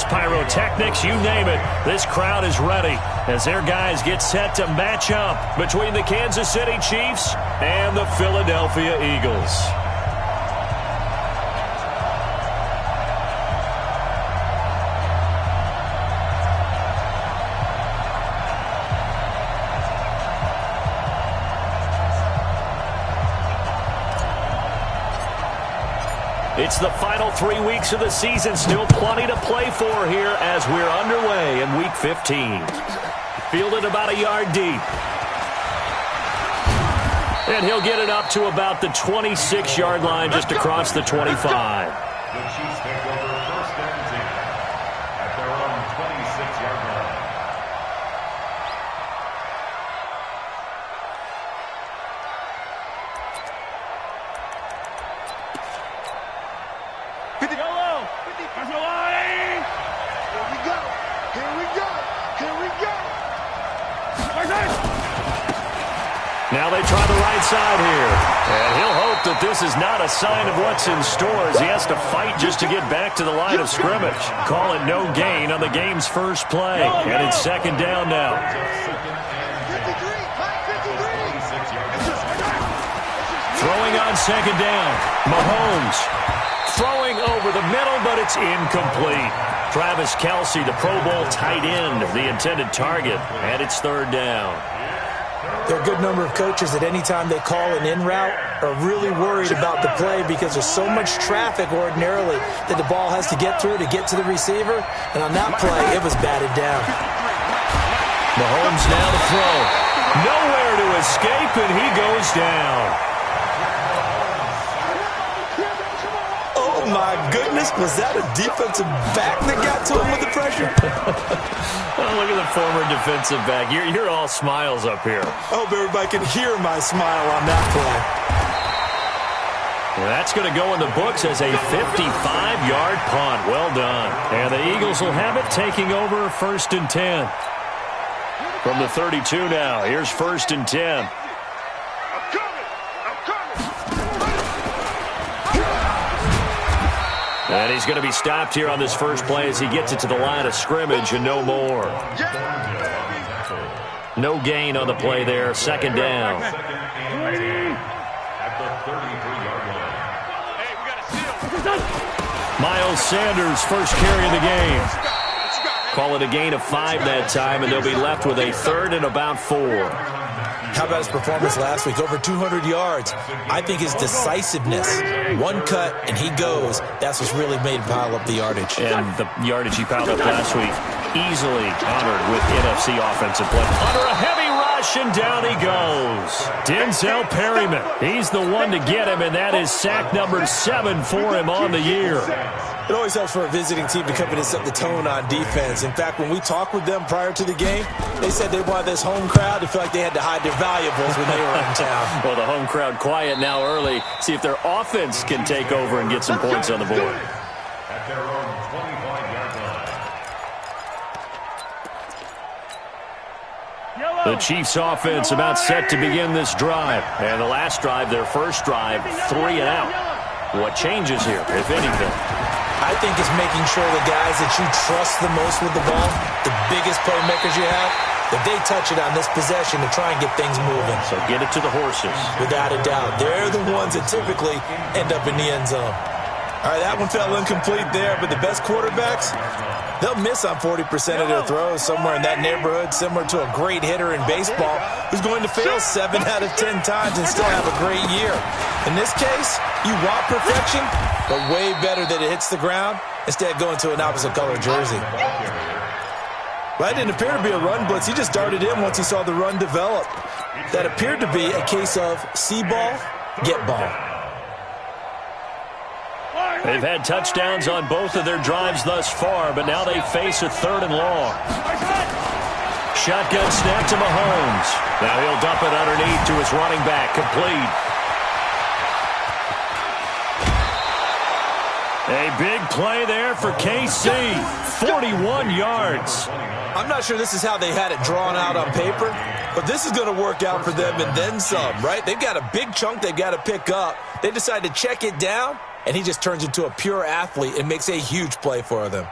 fireworks, pyrotechnics, you name it. This crowd is ready as their guys get set to match up between the Kansas City Chiefs and the Philadelphia Eagles. It's the final 3 weeks of the season. Still plenty to play for here as we're underway in Week 15. Fielded about a yard deep. And he'll get it up to about the 26-yard line just across the 25. The Chiefs take over first and 10 at their own 26-yard line. Now they try the right side here. And he'll hope that this is not a sign of what's in store as he has to fight just to get back to the line of scrimmage. Call it no gain on the game's first play. And it's second down now. Throwing on second down. Mahomes throwing over the middle, but it's incomplete. Travis Kelce, the Pro Bowl tight end, the intended target. And it's third down. There are a good number of coaches that any time they call an in route are really worried about the play because there's so much traffic ordinarily that the ball has to get through to get to the receiver. And on that play, it was batted down. Mahomes now to throw. Nowhere to escape, and he goes down. Oh, my goodness. Was that a defensive back that got to him with the pressure? Oh, look at the former defensive back. You're all smiles up here. I hope everybody can hear my smile on that play. Well, that's going to go in the books as a 55-yard punt. Well done. And the Eagles will have it, taking over first and 10. From the 32 now, here's first and 10. And he's going to be stopped here on this first play as he gets it to the line of scrimmage and no more. No gain on the play there. Second down. Miles Sanders, first carry of the game. Call it a gain of 5 that time, and they'll be left with a third and about 4. How about his performance last week? Over 200 yards. I think his decisiveness, one cut and he goes, that's what's really made him pile up the yardage. And the yardage he piled up last week, easily honored with NFC offensive play. Under a heavy rush, and down he goes. Denzel Perryman, he's the one to get him, and that is sack number 7 for him on the year. It always helps for a visiting team to come in and set the tone on defense. In fact, when we talked with them prior to the game, they said they wanted this home crowd to feel like they had to hide their valuables when they were in town. Well, the home crowd quiet now early. See if their offense can take over and get some points on the board. At their own 25-yard line. The Chiefs offense about set to begin this drive. And the last drive, their first drive, 3 and out. What changes here, if anything? I think it's making sure the guys that you trust the most with the ball, the biggest playmakers you have, that they touch it on this possession to try and get things moving. So get it to the horses. Without a doubt. They're the ones that typically end up in the end zone. All right, that one fell incomplete there, but the best quarterbacks, they'll miss on 40% of their throws, somewhere in that neighborhood, similar to a great hitter in baseball who's going to fail 7 out of 10 times and still have a great year. In this case, you want perfection, but way better that it hits the ground instead of going to an opposite color jersey. Well, that didn't appear to be a run blitz. He just darted in once he saw the run develop. That appeared to be a case of see ball, get ball. They've had touchdowns on both of their drives thus far, but now they face a third and long. Shotgun snap to Mahomes. Now he'll dump it underneath to his running back, complete. A big play there for KC. 41 yards. I'm not sure this is how they had it drawn out on paper, but this is going to work out for them and then some, right? They've got a big chunk they've got to pick up. They decide to check it down, and he just turns into a pure athlete and makes a huge play for them.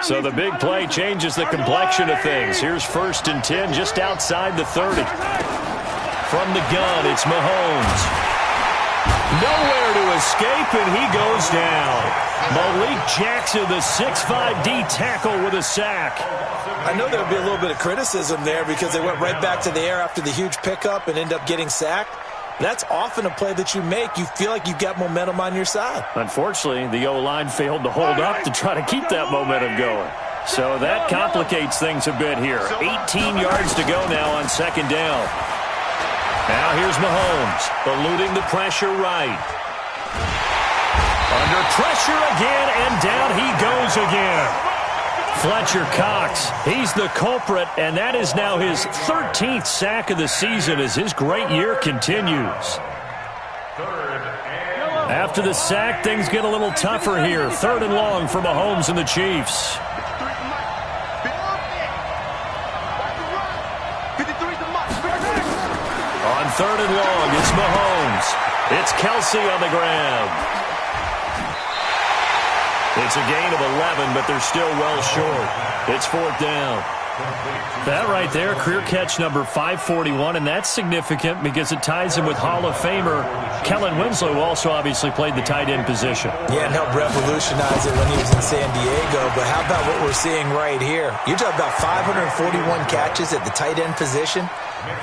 So the big play changes the complexion of things. Here's 1st and 10 just outside the 30. From the gun, it's Mahomes. Nowhere to escape, and he goes down. Malik Jackson, the 6'5" D tackle with a sack. I know there'll be a little bit of criticism there because they went right back to the air after the huge pickup and end up getting sacked. That's often a play that you make. You feel like you've got momentum on your side. Unfortunately, the O-line failed to hold up to try to keep that momentum going. So that complicates things a bit here. 18 yards to go now on 2nd down. Now here's Mahomes, eluding the pressure right. Under pressure again, and down he goes again. Fletcher Cox, he's the culprit, and that is now his 13th sack of the season as his great year continues. After the sack, things get a little tougher here. 3rd and long for Mahomes and the Chiefs. On 3rd and long, it's Mahomes. It's Kelsey on the ground. It's a gain of 11, but they're still well short. It's 4th down. That right there, career catch number 541, and that's significant because it ties him with Hall of Famer Kellen Winslow, who also obviously played the tight end position. Yeah, and helped revolutionize it when he was in San Diego. But how about what we're seeing right here? You're talking about 541 catches at the tight end position.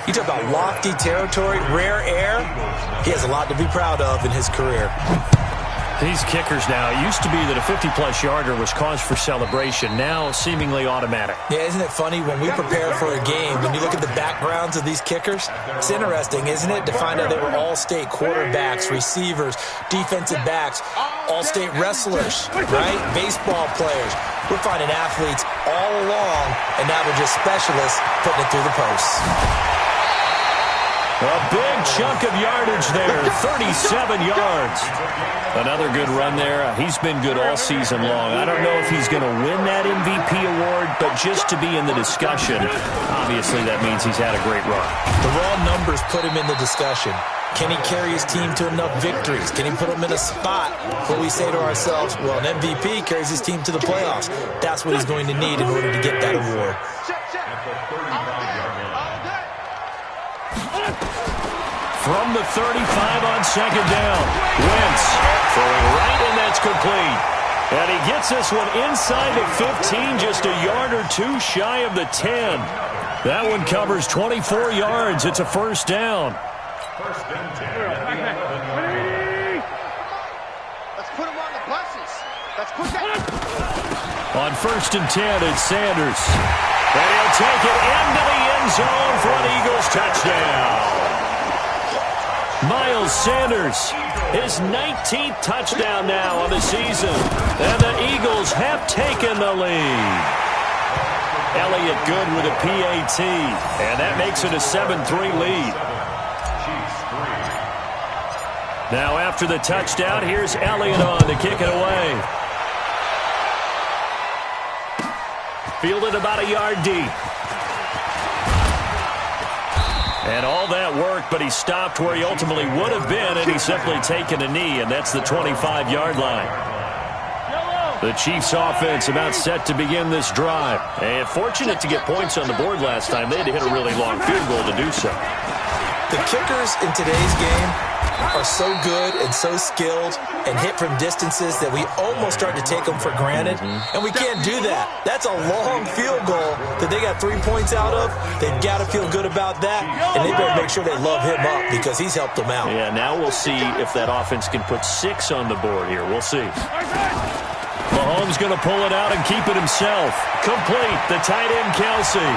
You talk about lofty territory, rare air. He has a lot to be proud of in his career. These kickers now, it used to be that a 50-plus yarder was cause for celebration. Now, seemingly automatic. Yeah, isn't it funny when we prepare for a game, when you look at the backgrounds of these kickers? It's interesting, isn't it, to find out they were all-state quarterbacks, receivers, defensive backs, all-state wrestlers, right? Baseball players. We're finding athletes all along, and now they're just specialists putting it through the posts. A big chunk of yardage there, 37 yards. Another good run there. He's been good all season long. I don't know if he's going to win that MVP award, but just to be in the discussion, obviously that means he's had a great run. The raw numbers put him in the discussion. Can he carry his team to enough victories? Can he put them in a spot where we say to ourselves, well, an MVP carries his team to the playoffs. That's what he's going to need in order to get that award. From the 35 on 2nd down. Wentz throwing right, and that's complete. And he gets this one inside the 15, just a yard or two shy of the 10. That one covers 24 yards. It's a 1st down. First and 10. Let's put him on the buses. Let's put that. On 1st and 10, it's Sanders. And he'll take it into the end zone for an Eagles touchdown. Miles Sanders, his 19th touchdown now on the season. And the Eagles have taken the lead. Elliott good with a PAT. And that makes it a 7-3 lead. Now after the touchdown, here's Elliott on to kick it away. Fielded about a yard deep. And all that worked, but he stopped where he ultimately would have been, and he's simply taken a knee, and that's the 25-yard line. The Chiefs offense about set to begin this drive. And fortunate to get points on the board last time. They had to hit a really long field goal to do so. The kickers in today's game are so good and so skilled and hit from distances that we almost start to take them for granted. And we can't do that. That's a long field goal that they got 3 points out of. They've got to feel good about that, and they better make sure they love him up because he's helped them out. Yeah, now we'll see if that offense can put 6 on the board here. We'll see. Mahomes going to pull it out and keep it himself. Complete, the tight end Kelsey.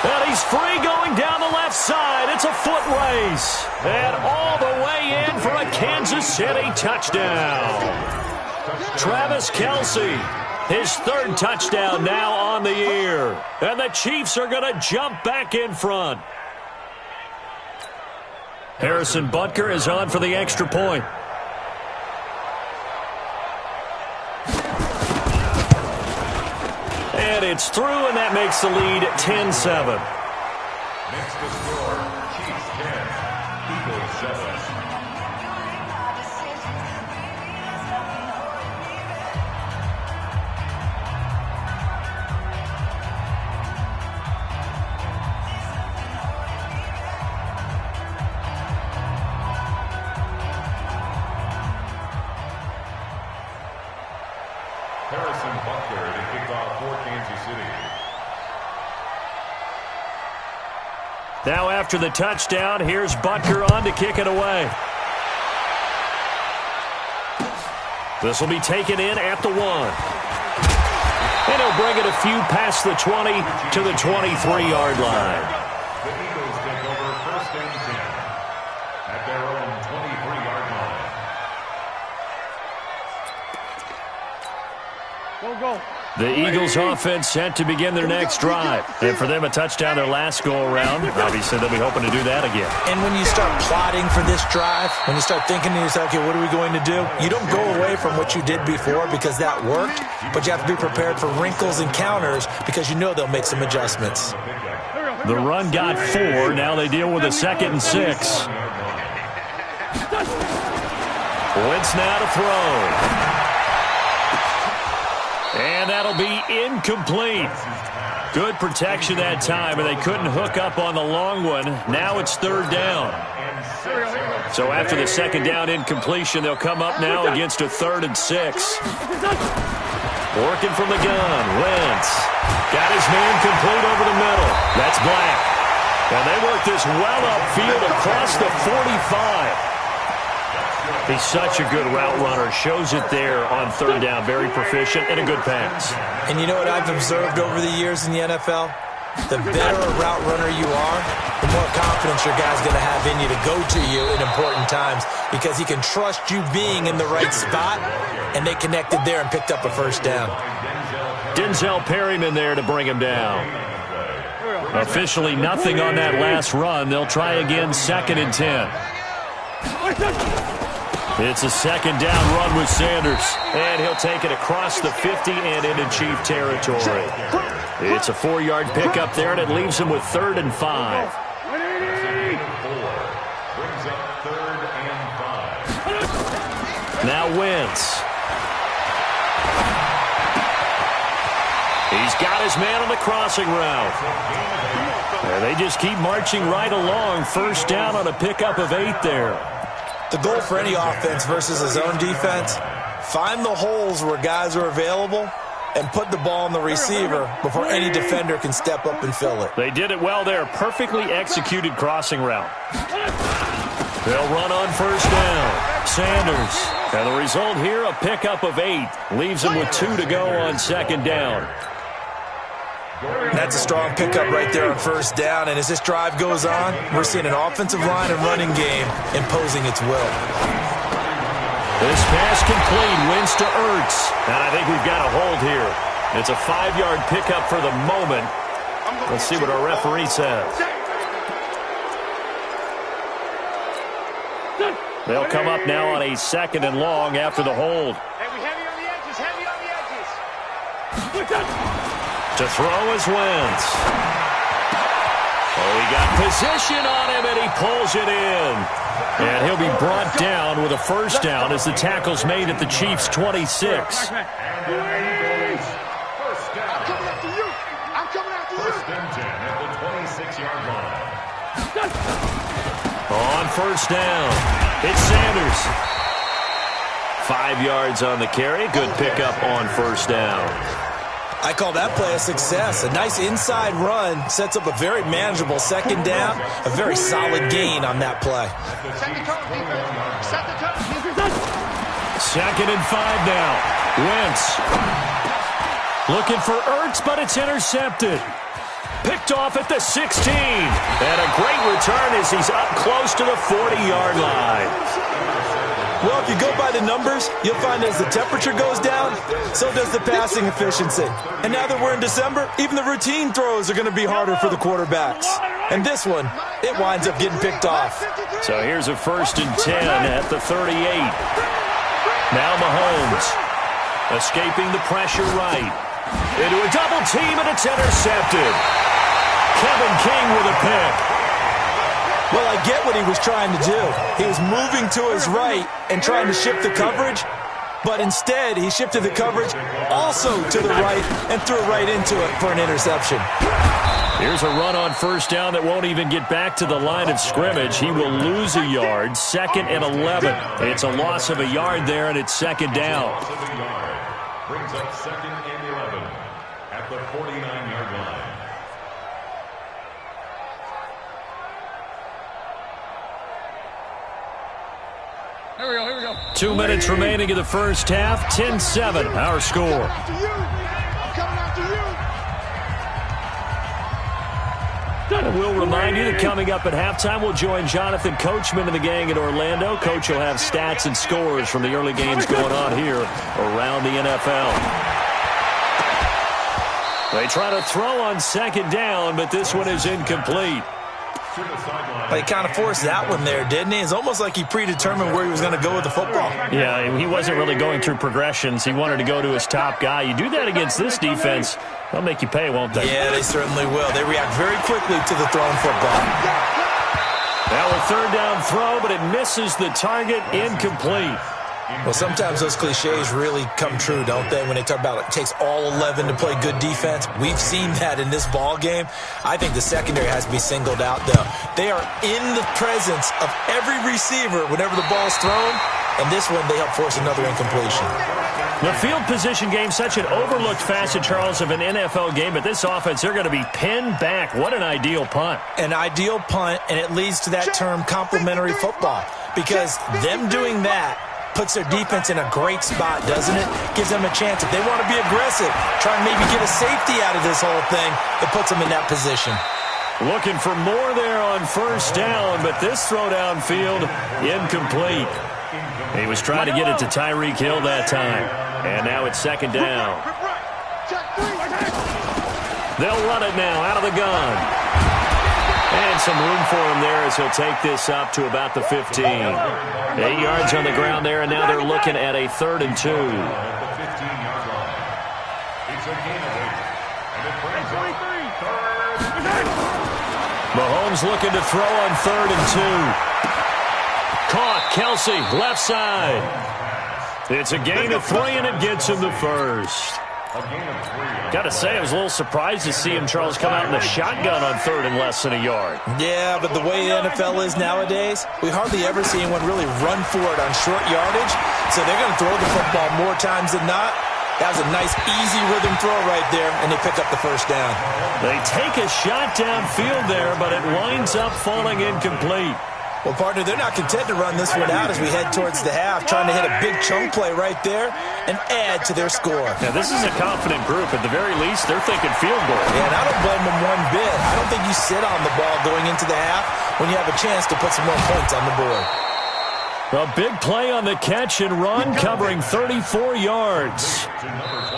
And he's free going down the left side. It's a foot race. And all the way in for a Kansas City touchdown. Travis Kelsey, his 3rd touchdown now on the year. And the Chiefs are going to jump back in front. Harrison Butker is on for the extra point. And it's through, and that makes the lead 10-7. Next to score, Chiefs 10, Eagles 7. Harrison Butker to kick off for Kansas City. Now after the touchdown, here's Butker on to kick it away. This will be taken in at the 1. And he'll bring it a few past the 20 to the 23-yard line. The Eagles take over first and 10 at their own 23-yard line. Go. The Eagles offense set to begin their next drive. And for them, a touchdown their last go-around. Obviously, they'll be hoping to do that again. And when you start plotting for this drive, when you start thinking to yourself, okay, what are we going to do? You don't go away from what you did before because that worked, but you have to be prepared for wrinkles and counters because you know they'll make some adjustments. The run got 4. Now they deal with a 2nd and 6. Wentz now to throw. And that'll be incomplete. Good protection that time, and they couldn't hook up on the long one. Now it's 3rd down. So after the 2nd down incompletion, they'll come up now against a 3rd and 6. Working from the gun, Wentz. Got his man complete over the middle. That's Black. And they work this well upfield across the 45. He's such a good route runner. Shows it there on 3rd down. Very proficient and a good pass. And you know what I've observed over the years in the NFL? The better a route runner you are, the more confidence your guy's going to have in you to go to you in important times because he can trust you being in the right spot, and they connected there and picked up a 1st down. Denzel Perryman there to bring him down. Officially nothing on that last run. They'll try again 2nd and 10. It's a 2nd down run with Sanders, and he'll take it across the 50 and into Chief territory. It's a 4-yard pickup there, and it leaves him with 3rd and 5. Brings up 3rd and 5. Now Wentz. He's got his man on the crossing route. And they just keep marching right along. 1st down on a pickup of 8 there. The goal for any offense versus a zone defense, find the holes where guys are available and put the ball on the receiver before any defender can step up and fill it. They did it well there. Perfectly executed crossing route. They'll run on 1st down. Sanders. And the result here, a pickup of 8. Leaves them with 2 to go on 2nd down. That's a strong pickup right there on 1st down, and as this drive goes on, we're seeing an offensive line and running game imposing its will. This pass complete, Wentz to Ertz, and I think we've got a hold here. It's a 5-yard pickup for the moment. Let's see what our referee says. They'll come up now on a 2nd and long after the hold. Heavy on the edges, heavy on the edges. To throw is Wentz. Oh, he got position on him, and he pulls it in. And he'll be brought down with a 1st down as the tackle's made at the Chiefs' 26. I'm coming after you. I'm coming after you. 1st and 10 at the 26-yard line. On 1st down, it's Sanders. 5 yards on the carry. Good pickup on 1st down. I call that play a success. A nice inside run sets up a very manageable 2nd down. A very solid gain on that play. Set the tone, defense. Set the tone. 2nd and 5 now. Wentz. Looking for Ertz, but it's intercepted. Picked off at the 16. And a great return as he's up close to the 40-yard line. Well, if you go by the numbers, you'll find as the temperature goes down, so does the passing efficiency. And now that we're in December, even the routine throws are going to be harder for the quarterbacks. And this one, it winds up getting picked off. So here's a 1st and 10 at the 38. Now Mahomes escaping the pressure right. Into a double team, and it's intercepted. Kevin King with a pick. Well, I get what he was trying to do. He was moving to his right and trying to shift the coverage, but instead he shifted the coverage also to the right and threw right into it for an interception. Here's a run on 1st down that won't even get back to the line of scrimmage. He will lose a yard, 2nd and 11. It's a loss of a yard there, and it's 2nd down. Brings up 2nd and 11 at the 49-yard line. Here we go. 2 minutes remaining in the first half. 10-7, our score. I'm coming after you. And we'll remind you that coming up at halftime, we'll join Jonathan Coachman and the gang in Orlando. Coach will have stats and scores from the early games going on here around the NFL. They try to throw on 2nd down, but this one is incomplete. He kind of forced that one there, didn't he? It's almost like he predetermined where he was going to go with the football. Yeah, he wasn't really going through progressions. He wanted to go to his top guy. You do that against this defense, they'll make you pay, won't they? Yeah, they certainly will. They react very quickly to the thrown football. Now a 3rd down throw, but it misses the target, incomplete. Well, sometimes those cliches really come true, don't they? When they talk about it takes all 11 to play good defense. We've seen that in this ball game. I think the secondary has to be singled out, though. They are in the presence of every receiver whenever the ball's thrown, and this one they help force another incompletion. The field position game, such an overlooked facet, Charles, of an NFL game, but this offense, they're going to be pinned back. What an ideal punt. An ideal punt, and it leads to that term complementary football, because them doing that puts their defense in a great spot, doesn't it? Gives them a chance. If they want to be aggressive, try and maybe get a safety out of this whole thing, it puts them in that position. Looking for more there on 1st down, but this throw downfield, incomplete. He was trying to get it to Tyreek Hill that time. And now it's 2nd down. They'll run it now out of the gun. And some room for him there as he'll take this up to about the 15. 8 yards on the ground there, and now they're looking at a 3rd and 2. At the 15-yard line. It's a gain of 8. And it brings up 3rd. Mahomes looking to throw on 3rd and 2. Caught, Kelsey, left side. It's a gain of 3, and it gets him the 1st. Got to say, I was a little surprised to see him, Charles, come out in the shotgun on 3rd and less than a yard. Yeah, but the way the NFL is nowadays, we hardly ever see anyone really run for it on short yardage. So they're going to throw the football more times than not. That was a nice, easy rhythm throw right there, and they pick up the 1st down. They take a shot downfield there, but it winds up falling incomplete. Well, partner, they're not content to run this one out as we head towards the half, trying to hit a big chunk play right there and add to their score. Now, this is a confident group. At the very least, they're thinking field goal. Yeah, and I don't blame them one bit. I don't think you sit on the ball going into the half when you have a chance to put some more points on the board. A big play on the catch and run, covering 34 yards.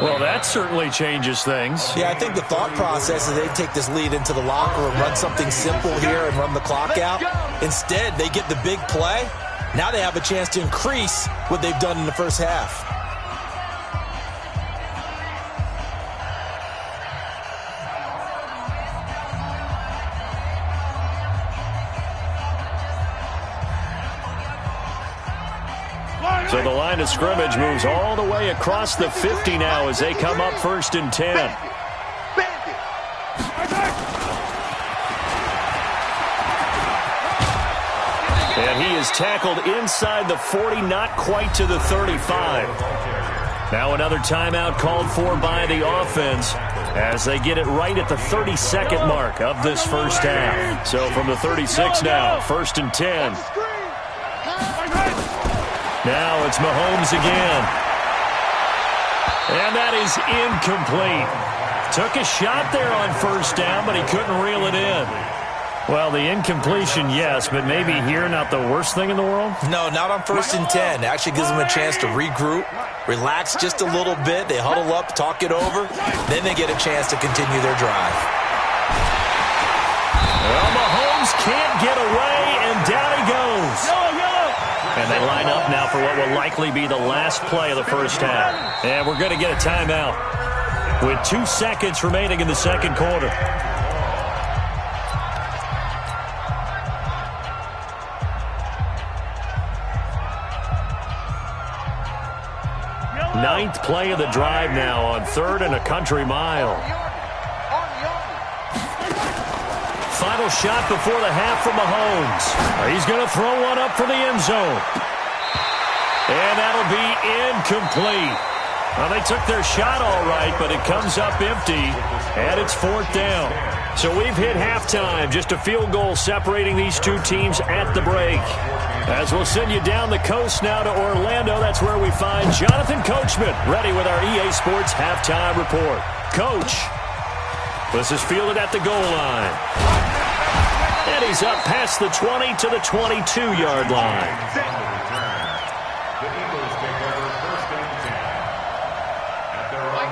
Well, that certainly changes things. Yeah, I think the thought process is they take this lead into the locker room, run something simple here and run the clock out. Instead, they get the big play. Now they have a chance to increase what they've done in the first half. So the line of scrimmage moves all the way across the 50 now as they come up 1st and 10. And he is tackled inside the 40, not quite to the 35. Now another timeout called for by the offense as they get it right at the 32nd mark of this first half. So from the 36 now, 1st and 10. Now it's Mahomes again. And that is incomplete. Took a shot there on 1st down, but he couldn't reel it in. Well, the incompletion, yes, but maybe here not the worst thing in the world? No, not on 1st and 10. Actually gives them a chance to regroup, relax just a little bit. They huddle up, talk it over. Then they get a chance to continue their drive. Well, Mahomes can't get away, and down he goes. And they line up now for what will likely be the last play of the first half. And we're going to get a timeout with 2 seconds remaining in the second quarter. Ninth play of the drive now on 3rd and a country mile. Final shot before the half from Mahomes. He's going to throw one up for the end zone. And that'll be incomplete. Well, they took their shot all right, but it comes up empty, and it's 4th down. So we've hit halftime, just a field goal separating these two teams at the break. As we'll send you down the coast now to Orlando, that's where we find Jonathan Coachman, ready with our EA Sports Halftime Report. Coach, this is fielded at the goal line. And he's up past the 20 to the 22-yard line.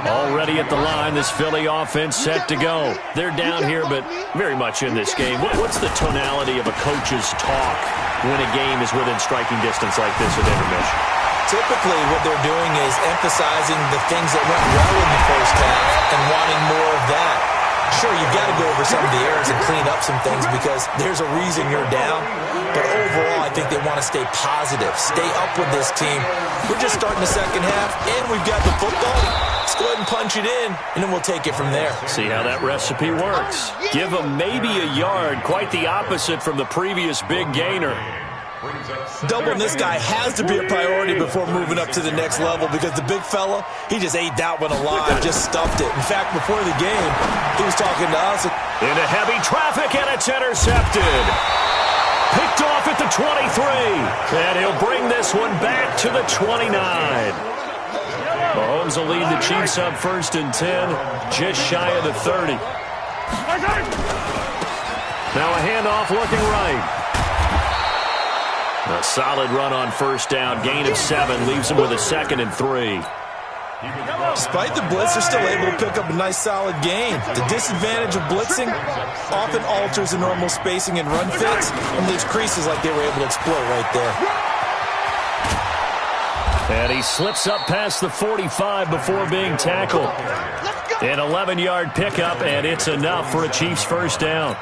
Already at the line, this Philly offense set to go. They're down here, but very much in this game. What's the tonality of a coach's talk when a game is within striking distance like this at intermission? Typically, what they're doing is emphasizing the things that went well in the first half and wanting more of that. Sure, you've got to go over some of the errors and clean up some things because there's a reason you're down. But overall, I think they want to stay positive, stay up with this team. We're just starting the second half, and we've got the football. Let's go ahead and punch it in, and then we'll take it from there. See how that recipe works. Give them maybe a yard, quite the opposite from the previous big gainer. Doubling this guy has to be a priority before moving up to the next level because the big fella, he just ate that one alive, just stuffed it. In fact, before the game, he was talking to us. Into heavy traffic, and it's intercepted. Picked off at the 23. And he'll bring this one back to the 29. Mahomes will lead the Chiefs up 1st and 10, just shy of the 30. Now a handoff looking right. A solid run on 1st down. Gain of 7 leaves him with a 2nd and 3. Despite the blitz, they're still able to pick up a nice, solid gain. The disadvantage of blitzing often alters the normal spacing and run fits and leaves creases like they were able to exploit right there. And he slips up past the 45 before being tackled. An 11-yard pickup, and it's enough for a Chiefs 1st down.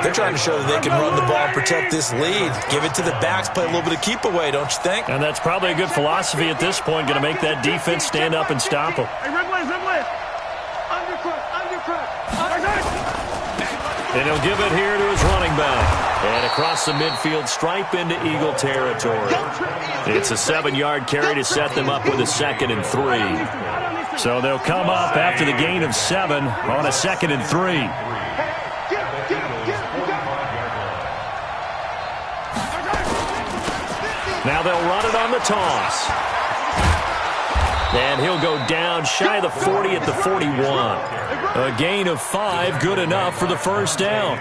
They're trying to show that they can run the ball and protect this lead. Give it to the backs, play a little bit of keep away, don't you think? And that's probably a good philosophy at this point, going to make that defense stand up and stop them. And he'll give it here to his running back. And across the midfield stripe into Eagle territory. It's a 7-yard carry to set them up with a 2nd and 3. So they'll come up after the gain of 7 on a 2nd and 3. Now they'll run it on the toss. And he'll go down shy of the 40 at the 41. A gain of 5, good enough for the 1st down.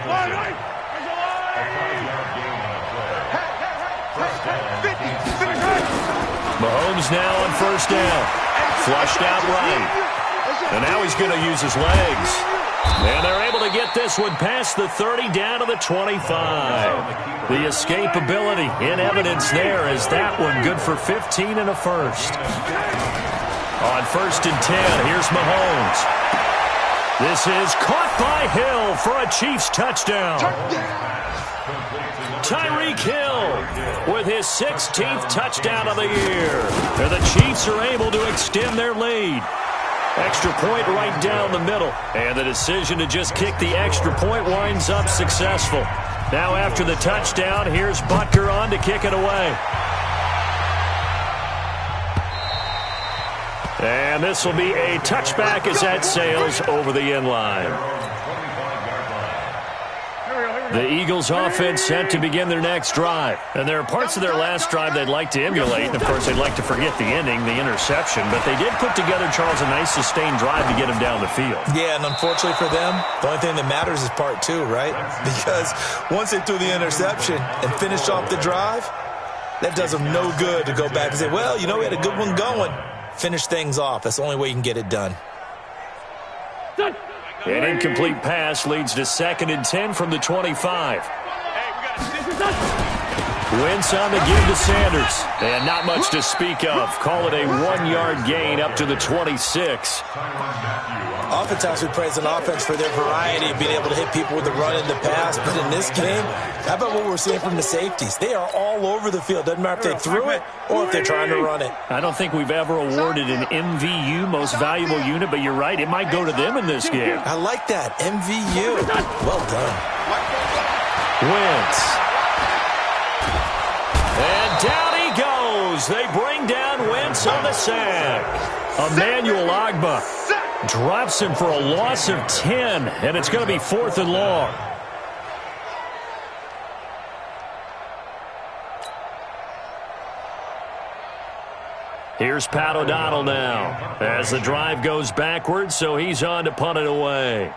Mahomes now on 1st down. Flushed out right. And now he's going to use his legs. And they're able to get this one past the 30 down to the 25. The escapability in evidence there is that one good for 15 and a 1st. On 1st and 10, here's Mahomes. This is caught by Hill for a Chiefs touchdown. Tyreek Hill with his 16th touchdown of the year. And the Chiefs are able to extend their lead. Extra point right down the middle. And the decision to just kick the extra point winds up successful. Now after the touchdown, here's Butker on to kick it away. And this will be a touchback as that sails over the end line. The Eagles offense set to begin their next drive. And there are parts of their last drive they'd like to emulate. And, of course, they'd like to forget the ending, the interception. But they did put together, Charles, a nice sustained drive to get him down the field. Yeah, and unfortunately for them, the only thing that matters is part 2, right? Because once they threw the interception and finished off the drive, that does them no good to go back and say, well, you know, we had a good one going. Finish things off. That's the only way you can get it done. An incomplete pass leads to 2nd and 10 from the 25. Wentz on the give to Sanders. And not much to speak of. Call it a 1-yard gain up to the 26. Oftentimes we praise an offense for their variety of being able to hit people with the run and the pass. But in this game, how about what we're seeing from the safeties? They are all over the field. Doesn't matter if they threw it or if they're trying to run it. I don't think we've ever awarded an MVU, most valuable unit, but you're right. It might go to them in this game. I like that. MVU. Well done. Wentz. And down he goes. They bring down Wentz defense on the sack. Emmanuel Ogbah drops him for a loss of 10, and it's going to be 4th and long. Here's Pat O'Donnell now as the drive goes backwards, so he's on to punt it away.